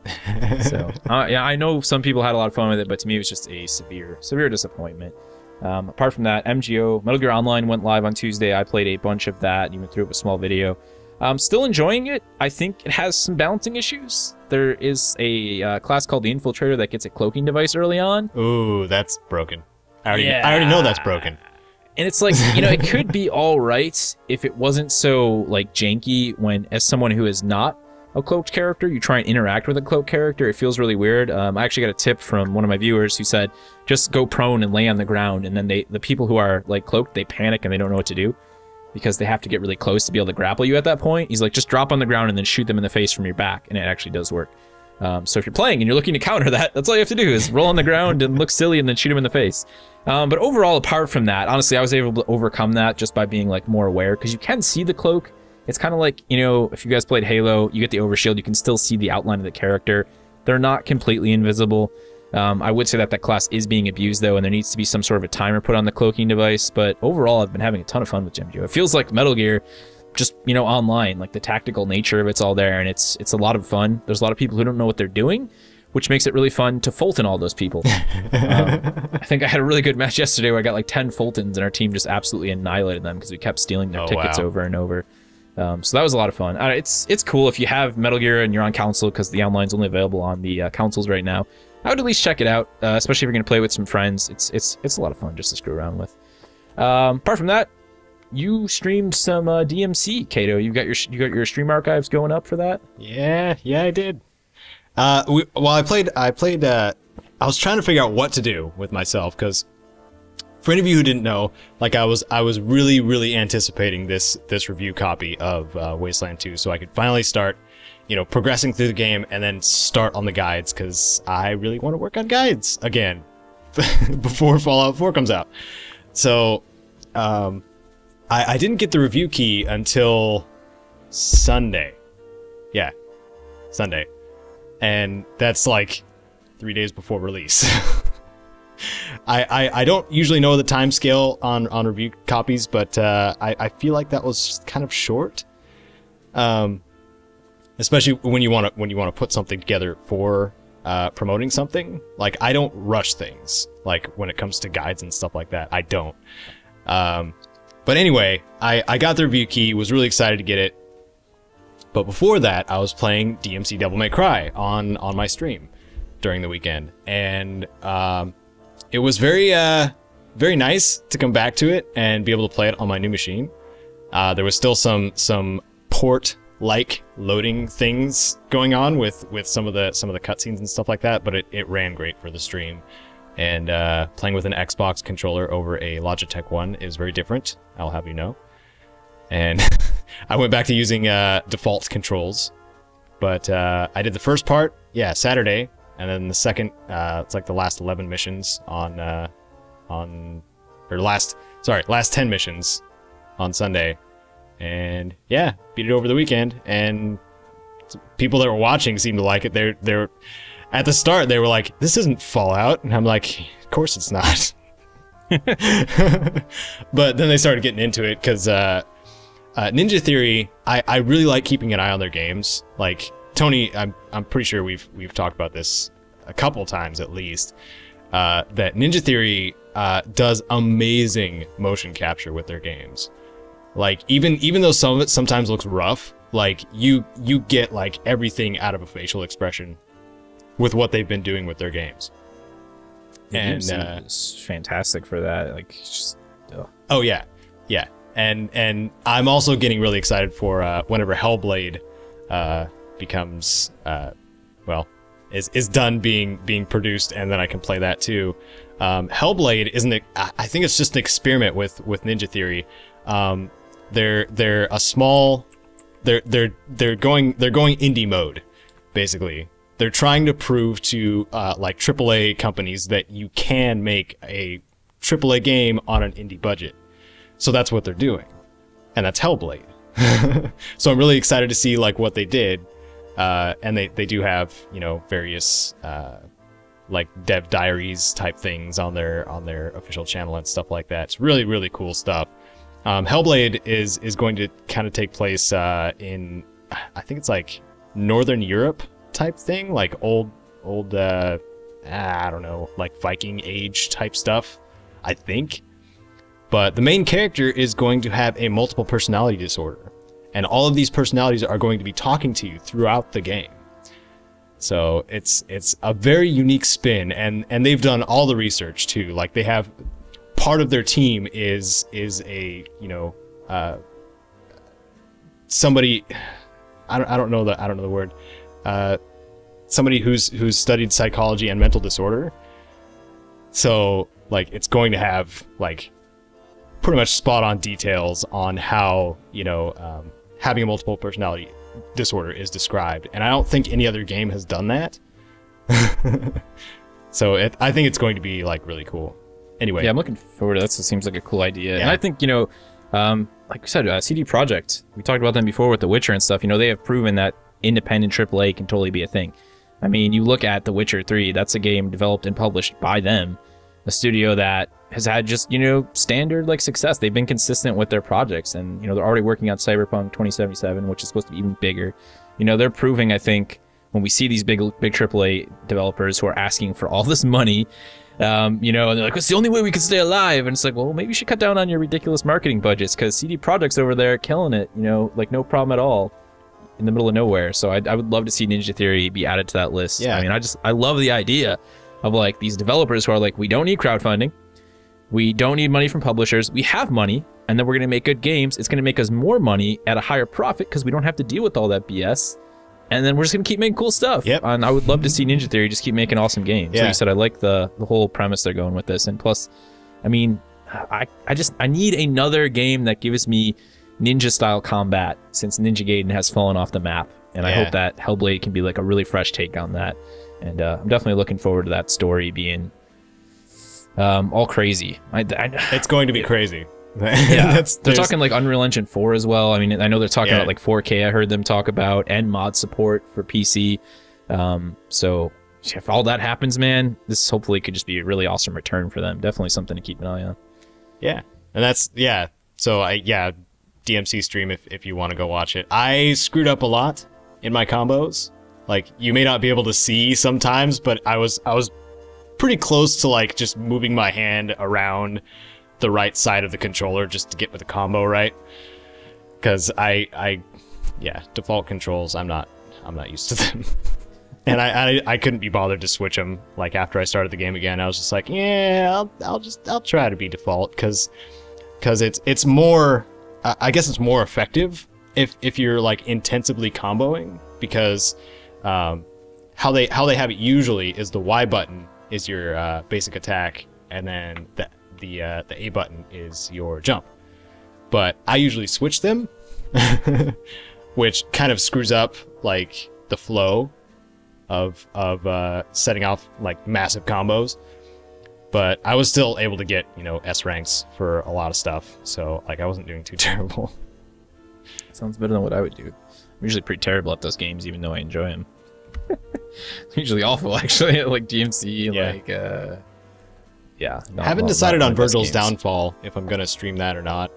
So, yeah, I know some people had a lot of fun with it, but to me it was just a severe disappointment. Apart from that, MGO, Metal Gear Online went live on Tuesday. I played a bunch of that, even threw up a small video. I'm still enjoying it. I think it has some balancing issues. There is a class called the Infiltrator that gets a cloaking device early on. Ooh, that's broken. I already know that's broken. And it's like, you know, it could be all right if it wasn't so, like, janky when, as someone who is not a cloaked character, you try and interact with a cloaked character. It feels really weird. I actually got a tip from one of my viewers who said, just go prone and lay on the ground, and then the people who are, like, cloaked, they panic and they don't know what to do because they have to get really close to be able to grapple you at that point. He's like, just drop on the ground and then shoot them in the face from your back, and it actually does work. So if you're playing and you're looking to counter that, that's all you have to do is roll on the ground and look silly and then shoot him in the face. But overall, apart from that, honestly, I was able to overcome that just by being like more aware, because you can see the cloak. It's kind of like, you know, if you guys played Halo, you get the overshield, you can still see the outline of the character. They're not completely invisible. I would say that that class is being abused, though, and there needs to be some sort of a timer put on the cloaking device. But overall, I've been having a ton of fun with MGO. It feels like Metal Gear, just, you know, online. Like, the tactical nature of it's all there, and it's a lot of fun. There's a lot of people who don't know what they're doing, which makes it really fun to Fulton all those people. I think I had a really good match yesterday where I got like 10 Fultons, and our team just absolutely annihilated them because we kept stealing their tickets over and over. So that was a lot of fun. It's cool if you have Metal Gear and you're on console, because the online's only available on the consoles right now. I would at least check it out, especially if you're going to play with some friends. It's a lot of fun just to screw around with. Apart from that, you streamed some DMC, Caedo. You got your stream archives going up for that? Yeah, I did. Well, I was trying to figure out what to do with myself, because for any of you who didn't know, like, I was really anticipating this review copy of Wasteland 2, so I could finally start progressing through the game and then start on the guides, because I really want to work on guides again before Fallout 4 comes out. So I didn't get the review key until Sunday. Yeah, Sunday. And that's like 3 days before release. I don't usually know the time scale on review copies, but I feel like that was kind of short. Especially when you want to put something together for promoting something. Like, I don't rush things. Like, when it comes to guides and stuff like that, I don't. But anyway, I got the review key, was really excited to get it. But before that, I was playing DMC Devil May Cry on my stream during the weekend, and it was very nice to come back to it and be able to play it on my new machine. There was still some port-like loading things going on with some of the cutscenes and stuff like that, but it ran great for the stream. And playing with an Xbox controller over a Logitech one is very different, I'll have you know. And I went back to using default controls, but I did the first part, yeah, Saturday, and then the second, it's like the last 11 missions last 10 missions on Sunday. And yeah, beat it over the weekend, and people that were watching seemed to like it. They're at the start, they were like, "This isn't Fallout," and I'm like, "Of course it's not." But then they started getting into it because Ninja Theory, I really like keeping an eye on their games. Like, Tony, I'm pretty sure we've talked about this a couple times at least. That Ninja Theory does amazing motion capture with their games. Like, even though some of it sometimes looks rough, like you get like everything out of a facial expression with what they've been doing with their games. And it's fantastic for that. Like, just, oh yeah, yeah. And I'm also getting really excited for whenever Hellblade becomes is done being produced, and then I can play that too. Hellblade isn't it? I think it's just an experiment with Ninja Theory. They're a small, they're going indie mode, basically. They're trying to prove to like AAA companies that you can make a AAA game on an indie budget. So that's what they're doing, and that's Hellblade. So I'm really excited to see like what they did, and they do have, you know, various like dev diaries type things on their official channel and stuff like that. It's really, really cool stuff. Hellblade is going to kind of take place in, I think it's like Northern Europe type thing, like old I don't know, like Viking age type stuff, I think. But the main character is going to have a multiple personality disorder, and all of these personalities are going to be talking to you throughout the game. So it's a very unique spin, and they've done all the research too. Like, they have part of their team is a, you know, somebody, I don't know the word, somebody who's studied psychology and mental disorder. So like, it's going to have like pretty much spot on details on how, you know, having a multiple personality disorder is described, and I don't think any other game has done that. So I think it's going to be like really cool. Anyway, yeah, I'm looking forward to that. So it seems like a cool idea, yeah. And I think, you know, like we said, CD Projekt, we talked about them before with The Witcher and stuff. You know, they have proven that independent AAA can totally be a thing. I mean, you look at The Witcher 3, that's a game developed and published by them, a studio that has had just, you know, standard like success. They've been consistent with their projects, and, you know, they're already working on Cyberpunk 2077, which is supposed to be even bigger. You know, they're proving, I think, when we see these big AAA developers who are asking for all this money, you know, and they're like, it's the only way we can stay alive. And it's like, well, maybe you should cut down on your ridiculous marketing budgets, because CD Projekt's over there killing it, you know, like no problem at all in the middle of nowhere. So I would love to see Ninja Theory be added to that list. Yeah. I mean, I love the idea of like these developers who are like, we don't need crowdfunding. We don't need money from publishers. We have money, and then we're going to make good games. It's going to make us more money at a higher profit because we don't have to deal with all that BS. And then we're just going to keep making cool stuff. Yep. And I would love to see Ninja Theory just keep making awesome games. Yeah. Like you said, I like the whole premise they're going with this. And plus, I mean, I need another game that gives me ninja-style combat, since Ninja Gaiden has fallen off the map. And I hope that Hellblade can be like a really fresh take on that. And I'm definitely looking forward to that story being all crazy. It's going to be crazy. Yeah, they're talking like Unreal Engine 4 as well. I mean, I know they're talking about like 4K. I heard them talk about, and mod support for PC. So if all that happens, man, this hopefully could just be a really awesome return for them. Definitely something to keep an eye on. Yeah, and that's So DMC stream if you want to go watch it. I screwed up a lot in my combos. Like, you may not be able to see sometimes, but I was pretty close to like just moving my hand around the right side of the controller just to get with the combo right. Because default controls, I'm not used to them. And I couldn't be bothered to switch them. Like, after I started the game again, I was just like, yeah, I'll try to be default because it's more, I guess it's more effective if you're like intensively comboing, because how they have it usually is the Y button is your basic attack, and then the A button is your jump. But I usually switch them, which kind of screws up like the flow of setting off like massive combos. But I was still able to get, S ranks for a lot of stuff, so like I wasn't doing too terrible. Sounds better than what I would do. I'm usually pretty terrible at those games, even though I enjoy them. I'm usually awful, actually, at like DMC, Haven't decided on Virgil's Downfall if I'm gonna stream that or not.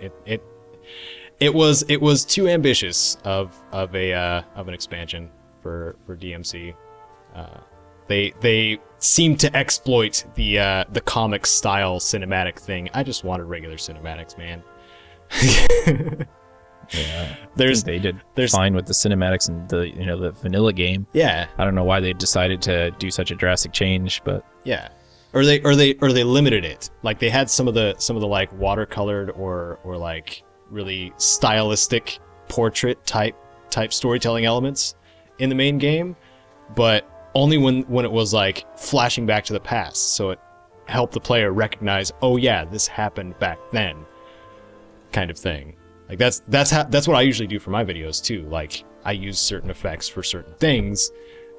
It was too ambitious of an expansion for DMC. They seem to exploit the comic style cinematic thing. I just wanted regular cinematics, man. Yeah, they did fine with the cinematics and the vanilla game. Yeah, I don't know why they decided to do such a drastic change, but yeah, or they limited it. Like, they had some of the like watercolored or like really stylistic portrait type storytelling elements in the main game, but only when it was like flashing back to the past, so it helped the player recognize, oh yeah, this happened back then, kind of thing. Like, that's what I usually do for my videos too. Like, I use certain effects for certain things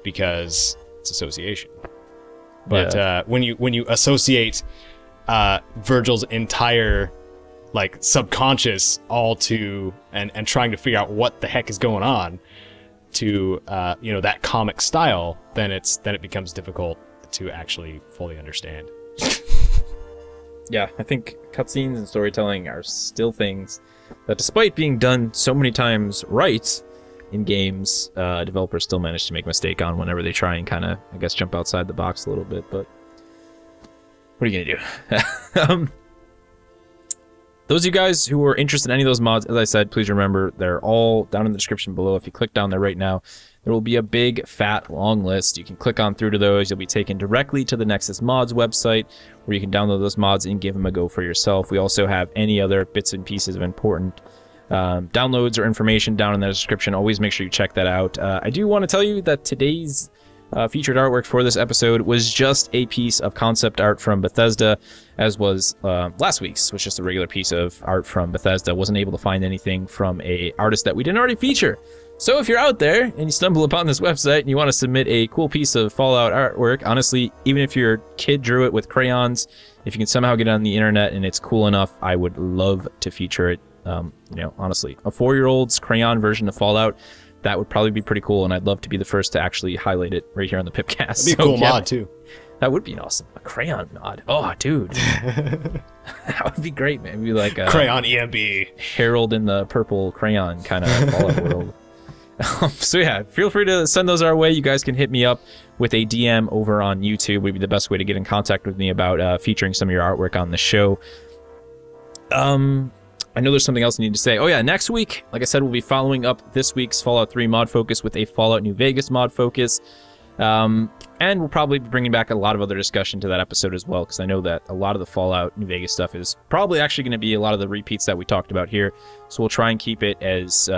because it's association. But when you associate Virgil's entire like subconscious all to and trying to figure out what the heck is going on to that comic style, then it becomes difficult to actually fully understand. Yeah, I think cutscenes and storytelling are still things that, despite being done so many times right in games, developers still manage to make a mistake on whenever they try and kind of, I guess, jump outside the box a little bit. But what are you gonna do? Those of you guys who are interested in any of those mods, as I said, please remember they're all down in the description below. If you click down there right now, there will be a big, fat, long list. You can click on through to those. You'll be taken directly to the Nexus Mods website, where you can download those mods and give them a go for yourself. We also have any other bits and pieces of important downloads or information down in the description. Always make sure you check that out. I do want to tell you that today's featured artwork for this episode was just a piece of concept art from Bethesda, as was last week's, was just a regular piece of art from Bethesda. Wasn't able to find anything from a artist that we didn't already feature. So if you're out there and you stumble upon this website and you want to submit a cool piece of Fallout artwork, honestly, even if your kid drew it with crayons, if you can somehow get it on the internet and it's cool enough, I would love to feature it. Honestly, a 4-year-old's crayon version of Fallout, that would probably be pretty cool, and I'd love to be the first to actually highlight it right here on the PIPCAST. That'd be a cool mod, too. That would be an awesome. A crayon mod. Oh, dude. That would be great, man. It'd be like a crayon EMB. Harold in the purple crayon kind of Fallout world. So yeah, feel free to send those our way. You guys can hit me up with a DM over on YouTube. Would be the best way to get in contact with me about featuring some of your artwork on the show. I know there's something else I need to say. Oh yeah, next week, like I said, we'll be following up this week's Fallout 3 mod focus with a Fallout New Vegas mod focus. And we'll probably be bringing back a lot of other discussion to that episode as well, because I know that a lot of the Fallout New Vegas stuff is probably actually going to be a lot of the repeats that we talked about here. So we'll try and keep it as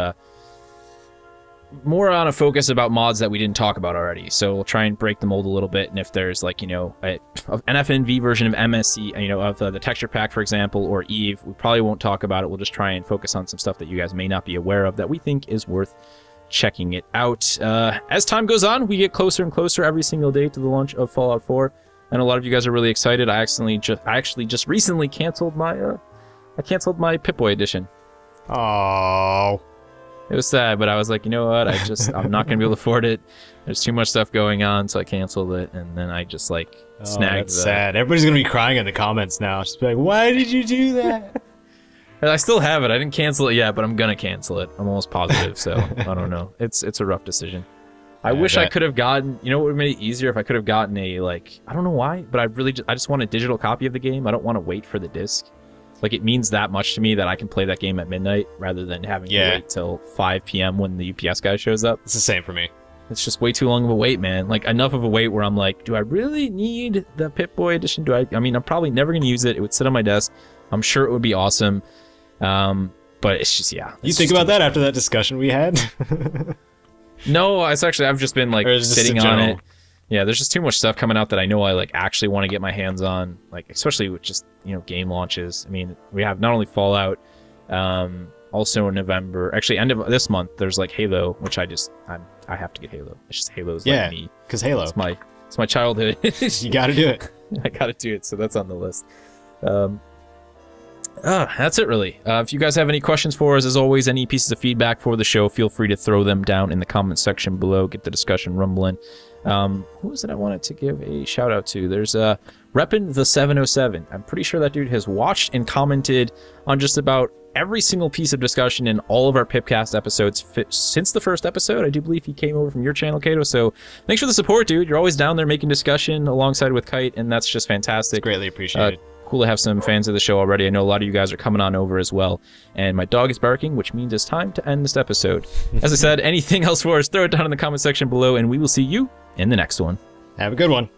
more on a focus about mods that we didn't talk about already. So we'll try and break the mold a little bit, and if there's like, an FNV version of MSC, of the texture pack, for example, or Eve, we probably won't talk about it. We'll just try and focus on some stuff that you guys may not be aware of that we think is worth checking it out. As time goes on, we get closer and closer every single day to the launch of Fallout 4, and a lot of you guys are really excited. I actually just recently canceled my Pip-Boy edition. Oh. It was sad, but I was like, you know what? I'm not gonna be able to afford it. There's too much stuff going on, so I canceled it, and then I just like snagged. That's sad. Everybody's gonna be crying in the comments now. Just be like, why did you do that? I still have it. I didn't cancel it yet, but I'm gonna cancel it. I'm almost positive, so I don't know. It's a rough decision. I wish I could have gotten. You know what would have made it easier if I could have gotten a I don't know why, but I just want a digital copy of the game. I don't want to wait for the disc. Like, it means that much to me that I can play that game at midnight rather than having to wait till 5 p.m. when the UPS guy shows up. It's the same for me. It's just way too long of a wait, man. Like, enough of a wait where I'm like, do I really need the Pip-Boy edition? I mean, I'm probably never going to use it. It would sit on my desk. I'm sure it would be awesome. But it's just, yeah. You think about that after that discussion we had? No, it's actually, I've just been, like, sitting on it. Yeah, there's just too much stuff coming out that I know I like actually want to get my hands on, like especially with just game launches. I mean, we have not only Fallout, also in November. Actually, end of this month, there's like Halo, which I have to get Halo. It's just Halo's like me. Because Halo. It's my childhood. You got to do it. I got to do it. So that's on the list. That's it really. If you guys have any questions for us, as always, any pieces of feedback for the show, feel free to throw them down in the comment section below. Get the discussion rumbling. Who was it I wanted to give a shout out to? There's Reppin' the 707. I'm pretty sure that dude has watched and commented on just about every single piece of discussion in all of our PIPCAST episodes since the first episode. I do believe he came over from your channel, Caedo, so thanks for the support, dude. You're always down there making discussion alongside with Kite, and that's just fantastic. It's greatly appreciated. Cool to have some fans of the show already. I know a lot of you guys are coming on over as well. And my dog is barking, which means it's time to end this episode. As I said, anything else for us, throw it down in the comment section below, and we will see you in the next one. Have a good one.